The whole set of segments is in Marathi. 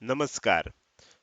नमस्कार.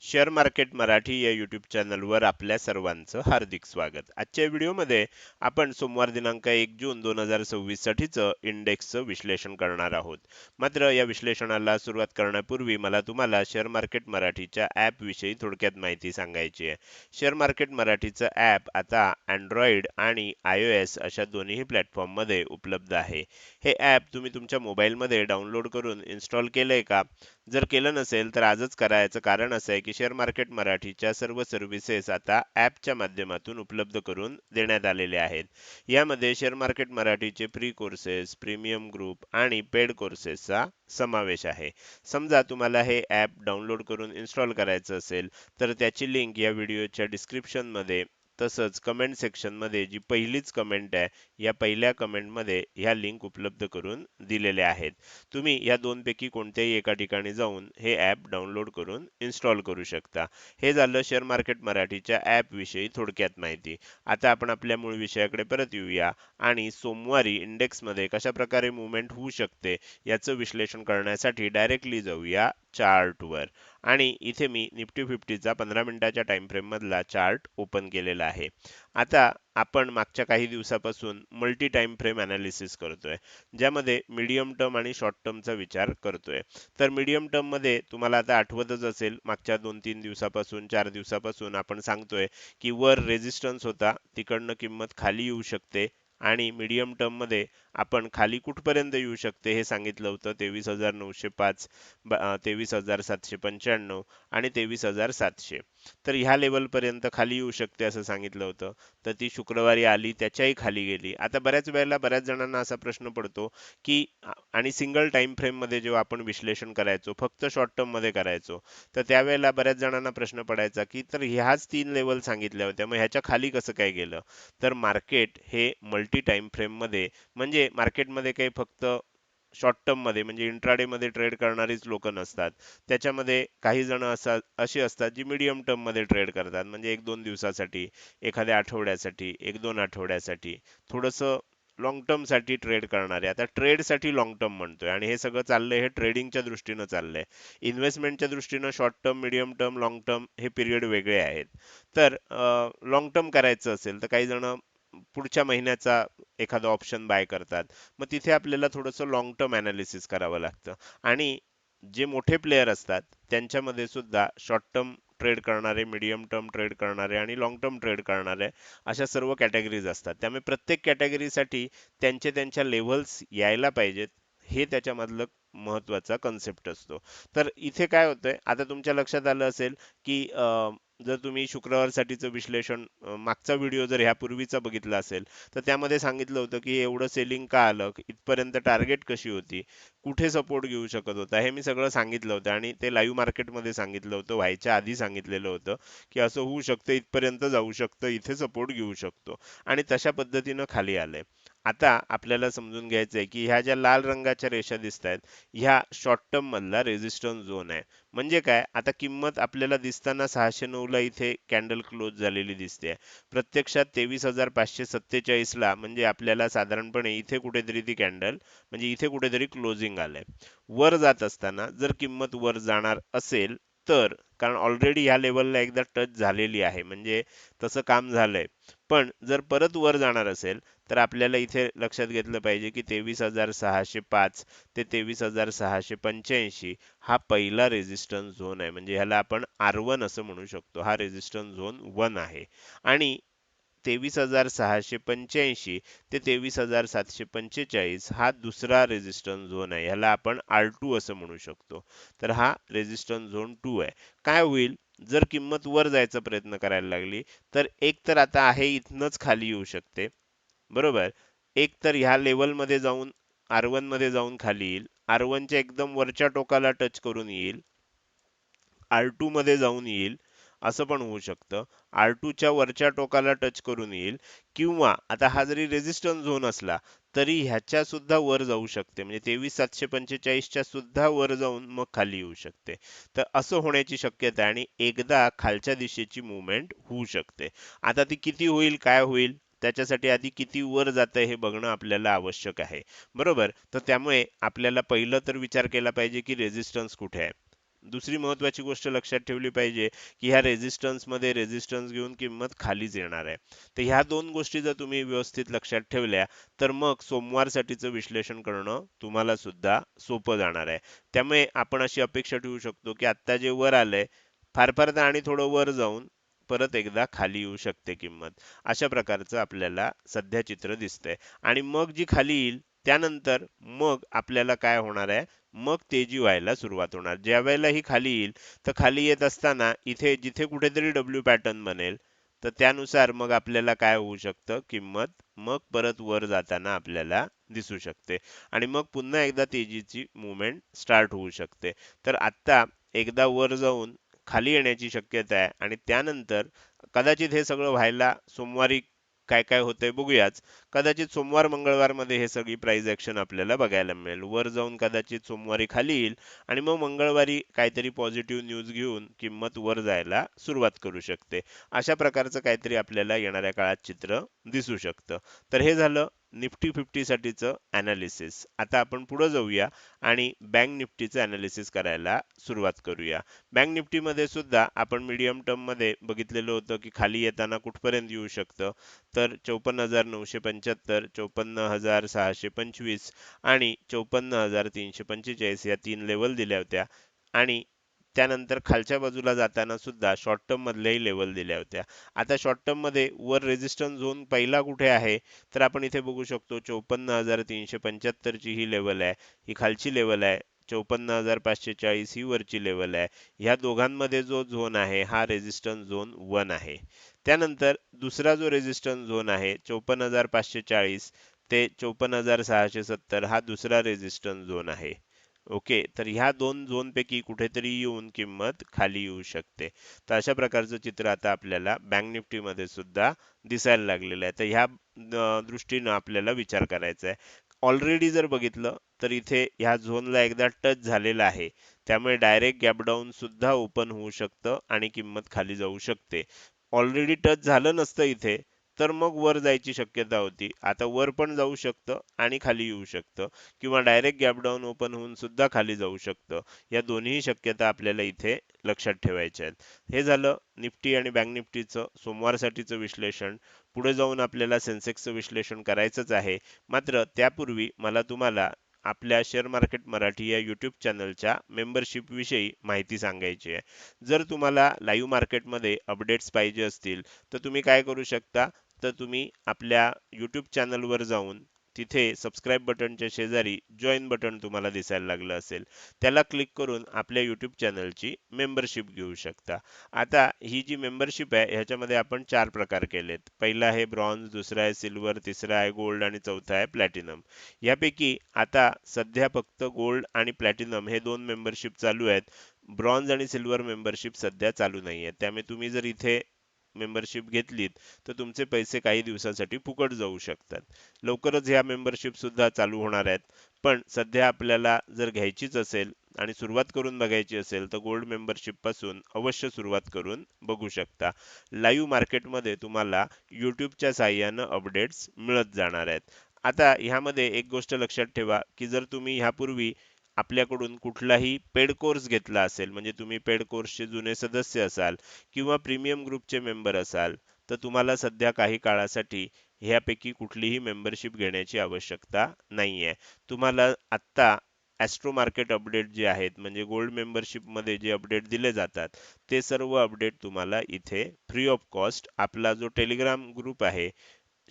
शेअर मार्केट मराठी या यूट्यूब चॅनलवर आपल्या सर्वांचं हार्दिक स्वागत. आजच्या व्हिडिओमध्ये आपण सोमवार दिनांक 1 जून 2026 साठीचं इंडेक्सचं विश्लेषण करणार आहोत. मात्र या विश्लेषणाला सुरुवात करण्यापूर्वी मला तुम्हाला शेअर मार्केट मराठीच्या ॲप विषयी थोडक्यात माहिती सांगायची आहे. शेअर मार्केट मराठीचं ॲप आता Android आणि iOS अशा दोन्ही प्लॅटफॉर्ममध्ये उपलब्ध आहे. हे ॲप तुम्ही तुमच्या मोबाईलमध्ये डाउनलोड करून इन्स्टॉल केलंय का? जर केलं नसेल तर आजच करायचं कारण असं आहे की शेअर मार्केट मराठीच्या सर्व सर्व्हिसेस आता ॲपच्या माध्यमातून उपलब्ध करून देण्यात आलेले आहेत. यामध्ये शेअर मार्केट मराठीचे फ्री कोर्सेस, प्रीमियम ग्रुप आणि पेड कोर्सेसचा समावेश आहे. समजा तुम्हाला हे ॲप डाउनलोड करून इन्स्टॉल करायचं असेल तर त्याची लिंक या व्हिडिओच्या डिस्क्रिप्शनमध्ये तसंच कमेंट सेक्शनमध्ये जी पहिलीच कमेंट आहे या पहिल्या कमेंटमध्ये ह्या लिंक उपलब्ध करून दिलेल्या आहेत. तुम्ही या दोनपैकी कोणत्याही एका ठिकाणी जाऊन हे ॲप डाउनलोड करून इन्स्टॉल करू शकता. हे झालं शेअर मार्केट मराठीच्या ॲप विषयी थोडक्यात माहिती. आता आपण आपल्या मूळ विषयाकडे परत येऊया आणि सोमवारी इंडेक्समध्ये कशा प्रकारे मूव्हमेंट होऊ शकते याचं विश्लेषण करण्यासाठी डायरेक्टली जाऊया चार्टवर. आणि इथे मी निफ्टी 50चा 15 मिनिटाच्या टाइम फ्रेम मधला चार्ट ओपन केलेला आहे. आता आपण मागच्या काही दिवसापासून मल्टी टाइम फ्रेम अनालिसिस करतोय, ज्यामध्ये मीडियम टर्म आणि शॉर्ट टर्मचा विचार करतोय. तर मीडियम टर्म मध्ये तुम्हाला आता आठवतच असेल, मागच्या 2-3 दिवसापासून 4 दिवसापासून आपण सांगतोय की वर रेझिस्टन्स होता, तिकडनं किंमत खाली येऊ शकते आणि मीडियम टर्म मध्ये आपण खाली कुठपर्यंत येऊ शकते हे सांगितलं होतं. 23,905, 23,795 आणि 23,700. तर ह्या लेवल पर्यंत खाली येऊ शकते असं सांगितलं होतं. तर ती शुक्रवारी आली, त्याच्याही खाली गेली. आता बऱ्याच वेळेला बऱ्याच जणांना असा प्रश्न पडतो की आणि सिंगल टाइम फ्रेम मध्ये जेव्हा आपण विश्लेषण करायचो, फक्त शॉर्ट टर्म मध्ये करायचो, तर त्यावेळेला बऱ्याच जणांना प्रश्न पडायचा की तर ह्याच 3 लेवल सांगितल्या होत्या, मग ह्याच्या खाली कसं काय गेलं? तर मार्केट हे मल्टी टाइम फ्रेम मध्ये, म्हणजे मार्केटमध्ये काही फक्त शॉर्ट टर्म मध्ये म्हणजे इंट्राडे मध्ये ट्रेड करणारीच लोक नसतात. त्याच्यामध्ये काही जण अशी असतात जी मीडियम टर्म मध्ये ट्रेड करतात, म्हणजे 1-2 दिवसासाठी, एखाद्या आठवड्यासाठी, 1-2 आठवड्यासाठी, थोडंसं लॉंग टर्म साठी ट्रेड करणारे. आता ट्रेड साठी लॉंग टर्म म्हणतोय आणि हे सगळं चाललंय हे ट्रेडिंगच्या दृष्टीनं चाललंय. इन्व्हेस्टमेंटच्या दृष्टीनं short term, medium term, long term हे पिरियड वेगळे आहेत. तर लॉंग टर्म करायचं असेल तर काही जण पुढच्या महिन्याचा एखादा ऑप्शन बाय करतात. मग तिथे आपल्याला थोडंसं लॉंग टर्म अनालिसिस करावं लागतं. आणि जे मोठे प्लेयर असतात त्यांच्यामध्ये सुद्धा शॉर्ट टर्म ट्रेड करणारे, मीडियम टर्म ट्रेड करणारे आणि लॉंग टर्म ट्रेड करणारे अशा सर्व कॅटेगरीज असतात. त्यामुळे प्रत्येक कॅटेगरीसाठी त्यांच्या त्यांच्या लेव्हल्स यायला पाहिजेत, हे त्याच्यामधलं महत्वाचा कन्सेप्ट असतो. तर इथे काय होतंय, आता तुमच्या लक्षात आलं असेल की जर तुम्ही शुक्रवारसाठीचं विश्लेषण मागचा व्हिडिओ जर ह्यापूर्वीचा बघितला असेल तर त्यामध्ये सांगितलं होतं की एवढं सेलिंग का आलं, इथपर्यंत टार्गेट कशी होती, कुठे सपोर्ट घेऊ शकत होता, हे मी सगळं सांगितलं होतं. आणि ते लाईव्ह मार्केटमध्ये सांगितलं होतं, व्हायच्या आधी सांगितलेलं होतं की असं होऊ शकतं, इथपर्यंत जाऊ शकतं, इथे सपोर्ट घेऊ शकतो. आणि तशा पद्धतीनं खाली आलंय. आता आपल्याला समजून घ्यायचं आहे की ह्या ज्या लाल रंगाच्या रेषा दिसत आहेत, ह्या शॉर्ट टर्म मधला रेझिस्टन्स झोन आहे. म्हणजे काय, आता किंमत आपल्याला दिसताना 609 ला इथे कॅन्डल क्लोज झालेली दिसते. प्रत्यक्षात 23,547 ला म्हणजे आपल्याला साधारणपणे इथे कुठेतरी ती कॅन्डल, म्हणजे इथे कुठेतरी क्लोजिंग आलंय. वर जात असताना जर किंमत वर जाणार असेल तर, कारण ऑलरेडी ह्या लेवलला एकदा टच झालेली आहे, म्हणजे तसं काम झालंय. पण जर परत वर जाणार असेल तर आपल्याला इथे लक्षात घेतलं पाहिजे की 23,605 ते 23,685 हा पहिला रेझिस्टन्स झोन आहे. म्हणजे ह्याला आपण R1 असं म्हणू शकतो. हा रेझिस्टन्स झोन 1 आहे. आणि 23,685 ते 23,745 हा दुसरा रेझिस्टन्स झोन आहे. ह्याला आपण R2 असं म्हणू शकतो. तर हा रेझिस्टन्स झोन 2 आहे. काय होईल जर किंमत वर जायचा प्रयत्न करायला लागली, तर एक तर आता आहे इथनच खाली येऊ शकते, बरोबर. एक तर ह्या लेवल मध्ये जाऊन R1 मध्ये जाऊन खाली येईल, R1 च्या एकदम वरच्या टोकाला टच करून येईल, R2 मध्ये जाऊन येईल, असं पण होऊ शकतं. R2 च्या वरच्या टोकाला टच करून येईल, किंवा आता हा जरी रेझिस्टन्स झोन असला तरी ह्याच्या सुद्धा वर जाऊ शकते, म्हणजे 23,745 च्या सुद्धा वर जाऊन मग खाली येऊ शकते. तर असं होण्याची शक्यता आहे आणि एकदा खालच्या दिशेची मूव्हमेंट होऊ शकते. आता ती किती होईल, काय होईल, त्याच्यासाठी आधी किती वर जातं हे बघणं आपल्याला आवश्यक आहे, बरोबर. तर त्यामुळे आपल्याला पहिलं तर विचार केला पाहिजे की रेझिस्टन्स कुठे आहे. दुसरी महत्वाची गोष्ट लक्षात ठेवली पाहिजे की ह्या रेझिस्टन्स मध्ये रेझिस्टन्स घेऊन किंमत खालीच येणार आहे. तर ह्या दोन गोष्टी जर तुम्ही व्यवस्थित लक्षात ठेवल्या तर मग सोमवारसाठीचं विश्लेषण करणं तुम्हाला सुद्धा सोपं जाणार आहे. त्यामुळे आपण अशी अपेक्षा ठेवू शकतो की आता जे वर आलंय फार फार तर आणि थोडं वर जाऊन परत एकदा खाली येऊ शकते किंमत. अशा प्रकारचं आपल्याला सध्या चित्र दिसतंय. आणि मग जी खाली येईल त्यानंतर मग आपल्याला काय होणार आहे, मग तेजी व्हायला सुरुवात होणार. ज्या वेळेला ही खाली येईल तर खाली येत असताना इथे जिथे कुठेतरी डब्ल्यू पॅटर्न बनेल तर त्यानुसार मग आपल्याला काय होऊ शकतं, किंमत मग परत वर जाताना आपल्याला दिसू शकते आणि मग पुन्हा एकदा तेजीची मूवमेंट स्टार्ट होऊ शकते. तर आत्ता एकदा वर जाऊन खाली येण्याची शक्यता आहे आणि त्यानंतर कदाचित हे सगळं व्हायला सोमवारी काय काय होतंय बघूयाच. कदाचित सोमवार मंगळवार मध्ये हे सगळी प्राइस ऍक्शन आपल्याला बघायला मिळेल. वर जाऊन कदाचित सोमवारी खाली येईल आणि मग मंगळवारी काहीतरी पॉझिटिव्ह न्यूज घेऊन किंमत वर जायला सुरुवात करू शकते. अशा प्रकारचं काहीतरी आपल्याला येणाऱ्या काळात चित्र दिसू शकतं. तर हे झालं निफ्टी 50 साठीचं अनालिसिस. आता आपण पुढे जाऊया आणि बँक निफ्टीचं अनालिसिस करायला सुरुवात करूया. बँक निफ्टीमध्ये सुद्धा आपण मीडियम टर्म मध्ये बघितलेलं होतं की खाली येताना कुठपर्यंत येऊ शकतं, तर 54,975, 54,625 आणि 54,345 या तीन लेवल दिल्या होत्या. आणि त्यानंतर खालच्या बाजूला जाताना सुद्धा शॉर्ट टर्म मधल्याही लेवल दिल्या होत्या. आता शॉर्ट टर्म मध्ये वर रेजिस्टन्स झोन पहिला कुठे आहे, तर आपण इथे बघू शकतो 54,375 ची ही लेवल आहे, ही खालची लेवल आहे. 54,540 ही वरची लेवल आहे. ह्या दोघांमध्ये जो झोन आहे हा रेजिस्टन्स झोन 1 आहे. त्यानंतर दुसरा जो रेजिस्टन्स झोन आहे 54,540 ते 54,670 हा दुसरा रेजिस्टन्स झोन आहे. ओके, तर ह्या दोन झोन पैकी कुठेतरी येऊन किंमत खाली येऊ शकते. तर अशा प्रकारचं चित्र आता आपल्याला बँक निफ्टी मध्ये सुद्धा दिसायला लागलेलं आहे. तर ह्या दृष्टीनं आपल्याला विचार करायचा आहे. ऑलरेडी जर बघितलं तर इथे ह्या झोनला एकदा टच झालेला आहे, त्यामुळे डायरेक्ट गॅप डाऊन सुद्धा ओपन होऊ शकतं आणि किंमत खाली जाऊ शकते. ऑलरेडी टच झालं नसतं इथे तर मग वर जायची शक्यता होती. आता वर पण जाऊ शकतं आणि खाली येऊ शकतं किंवा डायरेक्ट गॅप डाऊन ओपन होऊन सुद्धा खाली जाऊ शकतं. या दोन्ही शक्यता आपल्याला इथे लक्षात ठेवायच्या आहेत. हे झालं निफ्टी आणि बँक निफ्टीचं सोमवारसाठीचं विश्लेषण. पुढे जाऊन आपल्याला सेन्सेक्सचं विश्लेषण करायचंच आहे. मात्र त्यापूर्वी मला तुम्हाला आपल्या शेअर मार्केट मराठी या यूट्यूब चॅनलच्या मेंबरशिप विषयी माहिती सांगायची आहे. जर तुम्हाला लाईव्ह मार्केटमध्ये अपडेट्स पाहिजे असतील तर तुम्ही काय करू शकता, तर तुम्ही आपल्या यूट्यूब चॅनलवर जाऊन तिथे सबस्क्राईब बटनच्या शेजारी जॉईन बटन तुम्हाला दिसायला लागलं असेल, त्याला क्लिक करून आपल्या यूट्यूब चॅनलची मेंबरशिप घेऊ शकता. आता ही जी मेंबरशिप आहे ह्याच्यामध्ये आपण 4 प्रकार केलेत. पहिला आहे ब्रॉन्झ, दुसरा आहे सिल्वर, तिसरा आहे गोल्ड आणि चौथा आहे प्लॅटिनम. यापैकी आता सध्या फक्त गोल्ड आणि प्लॅटिनम हे दोन मेंबरशिप चालू आहेत. ब्रॉन्झ आणि सिल्वर मेंबरशिप सध्या चालू नाहीये. त्यामुळे तुम्ही जर इथे मेंबरशिप घेतलीत तर तुमचे पैसे काही दिवसासाठी फुकट जाऊ शकतात. लवकरच ह्या मेंबरशिप सुद्धा चालू होणार आहेत. पण सध्या आपल्याला जर घ्यायचीच असेल आणि सुरुवात करून बघायची असेल तर गोल्ड मेंबरशिप पासून अवश्य सुरुवात करून बघू शकता. लाईव्ह मार्केटमध्ये तुम्हाला यूट्यूबच्या साहाय्यानं अपडेट्स मिळत जाणार आहेत. आता ह्यामध्ये एक गोष्ट लक्षात ठेवा की जर तुम्ही ह्यापूर्वी आपल्याकडून कुठलाही पेड कोर्स घेतला असेल, म्हणजे तुम्ही पेड कोर्सचे जुने सदस्य असाल किंवा प्रीमियम ग्रुपचे मेंबर असाल, तर तुम्हाला सध्या काही काळासाठी ह्यापैकी कुठलीही मेंबरशिप घेण्याची आवश्यकता नाहीये. तुम्हाला आत्ता ॲस्ट्रो मार्केट अपडेट जे आहेत, म्हणजे गोल्ड मेंबरशिप मध्ये जे अपडेट दिले जातात, ते सर्व अपडेट तुम्हाला इथे फ्री ऑफ कॉस्ट आपला जो टेलिग्राम ग्रुप आहे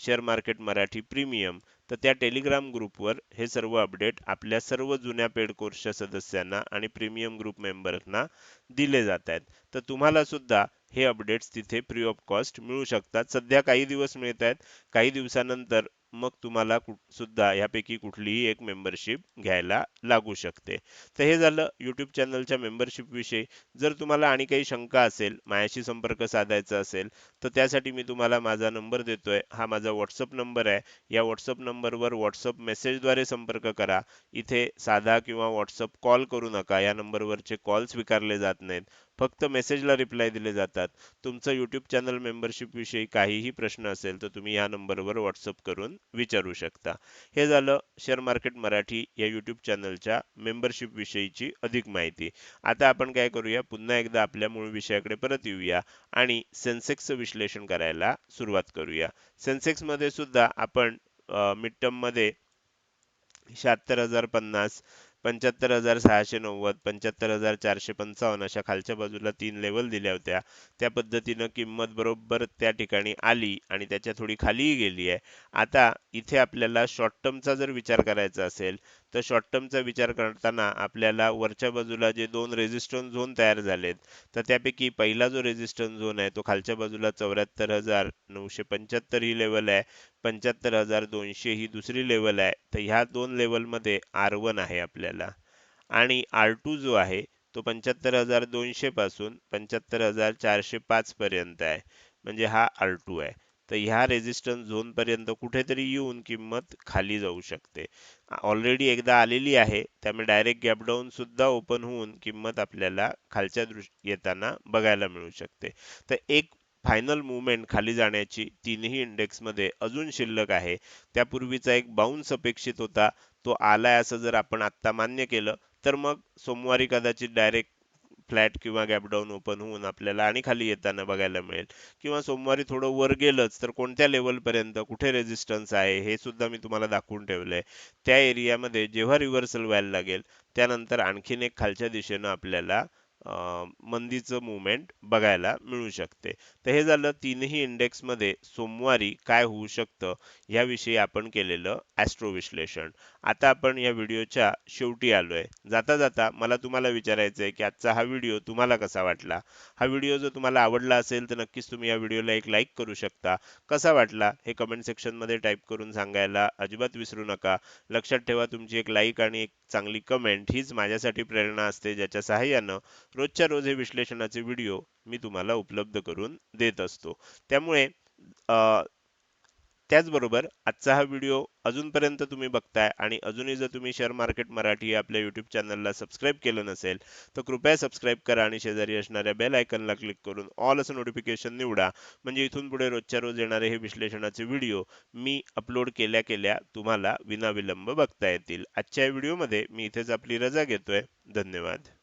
शेअर मार्केट मराठी प्रीमियम, तर त्या टेलिग्राम ग्रुपवर हे सर्व अपडेट आपल्या सर्व जुन्या पेड कोर्सच्या सदस्यांना आणि प्रीमियम ग्रुप मेंबर्सना दिले जात आहेत. तर तुम्हाला सुद्धा हे अपडेट्स तिथे फ्री ऑफ कॉस्ट मिळू शकतात. सध्या काही दिवस मिळत आहेत, काही दिवसानंतर मग तुम्हाला सुद्धा यापैकी कुठलीही एक मेंबरशिप घ्यायला लागू शकते. तर हे झालं यूट्यूब चॅनलच्या मेंबरशिप विषयी. जर तुम्हाला आणि काही शंका असेल, माझ्याशी संपर्क साधायचा असेल, तर त्यासाठी मी तुम्हाला माझा नंबर देतोय. हा माझा व्हॉट्सअप नंबर आहे. या व्हॉट्सअप नंबरवर व्हॉट्सअप मेसेजद्वारे संपर्क करा. इथे साधा किंवा व्हॉट्सअप कॉल करू नका. या नंबरवरचे कॉल स्वीकारले जात नाहीत. फक्त मेसेजला रिप्लाय दिले जातात. तुमचं YouTube चॅनल मेंबरशिप विषयी काहीही प्रश्न असेल तर तुम्ही या नंबरवर WhatsApp करून विचारू शकता. हे झालं शेअर मार्केट मराठी या YouTube चॅनलच्या मेंबरशिप विषयीची अधिक माहिती. आता आपण काय करूया, पुन्हा एकदा आपल्या मूळ विषयाकडे परत येऊया आणि सेन्सेक्सचं विश्लेषण करायला सुरुवात करूया. सेन्सेक्समध्ये सुद्धा आपण मिड टर्ममध्ये 76,050, 75,690, 75,455 अशा खालच्या बाजूला 3 लेवल दिल्या होत्या. त्या पद्धतीनं किंमत बरोबर त्या ठिकाणी आली आणि त्याच्या थोडी खालीही गेली आहे. आता इथे आपल्याला शॉर्ट टर्मचा जर विचार करायचा असेल, तर शॉर्ट टर्मचा विचार करताना आपल्याला वरच्या बाजूला जे 2 रेझिस्टन्स झोन तयार झालेत, तर त्यापैकी पहिला जो रेझिस्टन्स झोन आहे तो खालच्या बाजूला 74,975 ही लेवल आहे. 75,200 ही दुसरी लेवल आहे. तर ह्या दोन लेवलमध्ये R1 आहे आपल्याला आणि R2 जो आहे तो 75,200 पासून 75,405 पर्यंत आहे. म्हणजे हा R2 आहे. तर ह्या रेझिस्टन्स झोन पर्यंत कुठेतरी येऊन किंमत खाली जाऊ शकते. ऑलरेडी एकदा आलेली आहे, त्यामुळे डायरेक्ट गॅप डाऊन सुद्धा ओपन होऊन किंमत आपल्याला खालच्या येताना बघायला मिळू शकते. तर एक फायनल मूवमेंट खाली जाण्याची तिन्ही इंडेक्समध्ये अजून शिल्लक आहे. त्यापूर्वीचा एक बाउन्स अपेक्षित होता, तो आलाय असं जर आपण आत्ता मान्य केलं, तर मग सोमवारी कदाचित डायरेक्ट फ्लॅट किंवा गॅप डाऊन ओपन होऊन आपल्याला आणि खाली येताना बघायला मिळेल. किंवा सोमवारी थोडं वर गेलंच तर कोणत्या लेवल पर्यंत कुठे रेझिस्टन्स आहे हे सुद्धा मी तुम्हाला दाखवून ठेवलंय. त्या एरियामध्ये जेव्हा रिव्हर्सल व्हायला लागेल त्यानंतर आणखीन एक खालच्या दिशेनं आपल्याला मंदीचं मुवमेंट बघायला मिळू शकते. तर हे झालं तीनही इंडेक्समध्ये सोमवारी काय होऊ शकतं याविषयी आपण केलेलं ॲस्ट्रो विश्लेषण. आता आपण या व्हिडिओच्या शेवटी आलोय. जाता जाता मला तुम्हाला विचारायचं आहे की आजचा हा व्हिडिओ तुम्हाला कसा वाटला? हा व्हिडिओ जर तुम्हाला आवडला असेल तर नक्कीच तुम्ही या व्हिडिओला एक लाईक करू शकता. कसा वाटला हे कमेंट सेक्शनमध्ये टाईप करून सांगायला अजिबात विसरू नका. लक्षात ठेवा, तुमची एक लाईक आणि एक चांगली कमेंट हीच माझ्यासाठी प्रेरणा असते, ज्याच्या सहाय्यानं रोजच्या रोज हे विश्लेषणाचे व्हिडिओ मी तुम्हाला उपलब्ध करून देत असतो. त्यामुळे अ, त्याचबरोबर आजचा हा व्हिडिओ अजूनपर्यंत तुम्ही बघताय आणि अजूनही जर तुम्ही शेअर मार्केट मराठी या आपल्या YouTube चॅनलला सबस्क्राईब केलं नसेल, तर कृपया सबस्क्राईब करा आणि शेजारी असणाऱ्या बेल आयकॉनला क्लिक करून ऑल असं नोटिफिकेशन निवडा. म्हणजे इथून पुढे रोजच्या रोज येणारे हे विश्लेषणाचे व्हिडिओ मी अपलोड केल्या केल्या तुम्हाला विनाविलंब बघता येतील. आजच्या या व्हिडिओमध्ये मी इथेच आपली रजा घेतोय. धन्यवाद.